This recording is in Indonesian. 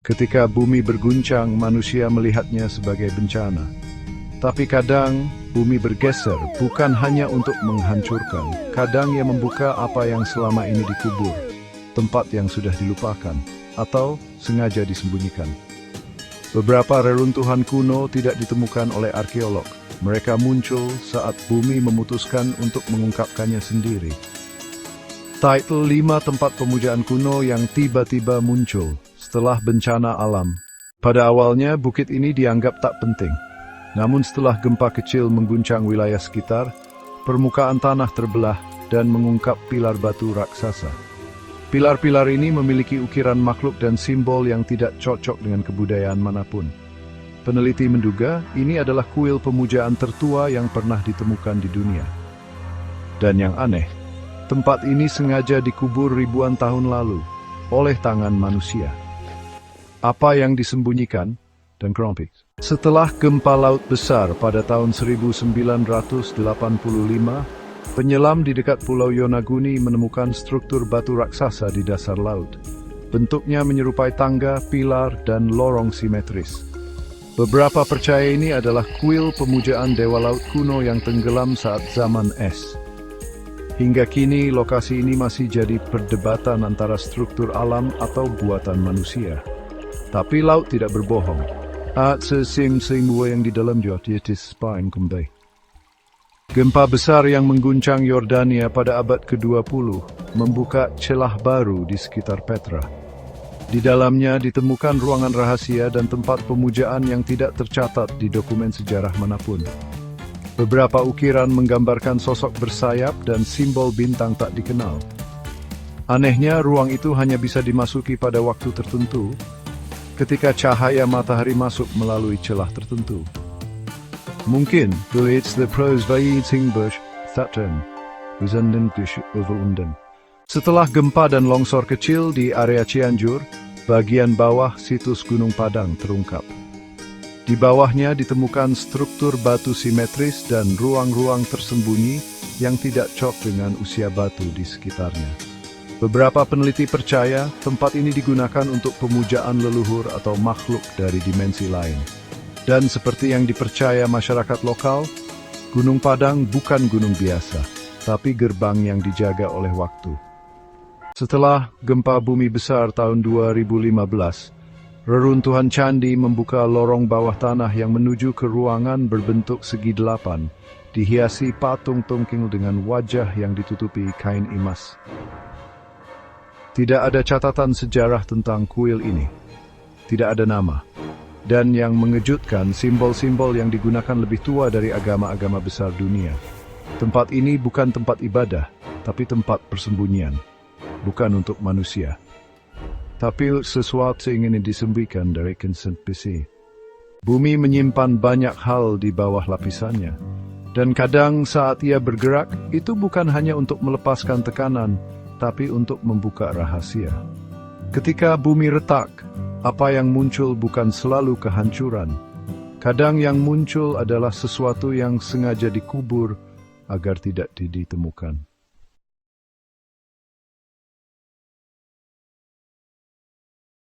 Ketika bumi berguncang, manusia melihatnya sebagai bencana. Tapi kadang bumi bergeser bukan hanya untuk menghancurkan. Kadang ia membuka apa yang selama ini dikubur, tempat yang sudah dilupakan, atau sengaja disembunyikan. Beberapa reruntuhan kuno tidak ditemukan oleh arkeolog. Mereka muncul saat bumi memutuskan untuk mengungkapkannya sendiri. Title 5 tempat pemujaan kuno yang tiba-tiba muncul setelah bencana alam. Pada awalnya bukit ini dianggap tak penting. Namun setelah gempa kecil mengguncang wilayah sekitar, permukaan tanah terbelah dan mengungkap pilar batu raksasa. Pilar-pilar ini memiliki ukiran makhluk dan simbol yang tidak cocok dengan kebudayaan manapun. Peneliti menduga ini adalah kuil pemujaan tertua yang pernah ditemukan di dunia. Dan yang aneh, tempat ini sengaja dikubur ribuan tahun lalu oleh tangan manusia. Apa yang disembunyikan? Dan krompik. Setelah gempa laut besar pada tahun 1985, penyelam di dekat Pulau Yonaguni menemukan struktur batu raksasa di dasar laut. Bentuknya menyerupai tangga, pilar, dan lorong simetris. Beberapa percaya ini adalah kuil pemujaan dewa laut kuno yang tenggelam saat zaman es. Hingga kini, lokasi ini masih jadi perdebatan antara struktur alam atau buatan manusia. Tapi laut tidak berbohong. Yang di dalam kembali. Gempa besar yang mengguncang Yordania pada abad ke-20 membuka celah baru di sekitar Petra. Di dalamnya ditemukan ruangan rahasia dan tempat pemujaan yang tidak tercatat di dokumen sejarah manapun. Beberapa ukiran menggambarkan sosok bersayap dan simbol bintang tak dikenal. Anehnya, ruang itu hanya bisa dimasuki pada waktu tertentu, ketika cahaya matahari masuk melalui celah tertentu. Mungkin, it's the Setelah gempa dan longsor kecil di area Cianjur, bagian bawah situs Gunung Padang terungkap. Di bawahnya ditemukan struktur batu simetris dan ruang-ruang tersembunyi yang tidak cocok dengan usia batu di sekitarnya. Beberapa peneliti percaya tempat ini digunakan untuk pemujaan leluhur atau makhluk dari dimensi lain. Dan seperti yang dipercaya masyarakat lokal, Gunung Padang bukan gunung biasa, tapi gerbang yang dijaga oleh waktu. Setelah gempa bumi besar tahun 2015, reruntuhan candi membuka lorong bawah tanah yang menuju ke ruangan berbentuk segi 8, dihiasi patung tungking dengan wajah yang ditutupi kain emas. Tidak ada catatan sejarah tentang kuil ini. Tidak ada nama. Dan yang mengejutkan, simbol-simbol yang digunakan lebih tua dari agama-agama besar dunia. Tempat ini bukan tempat ibadah, tapi tempat persembunyian. Bukan untuk manusia. Tapi sesuatu ingin disembunyikan dari konsentrasi. Bumi menyimpan banyak hal di bawah lapisannya. Dan kadang saat ia bergerak, itu bukan hanya untuk melepaskan tekanan, tapi untuk membuka rahasia. Ketika bumi retak, apa yang muncul bukan selalu kehancuran. Kadang yang muncul adalah sesuatu yang sengaja dikubur agar tidak ditemukan.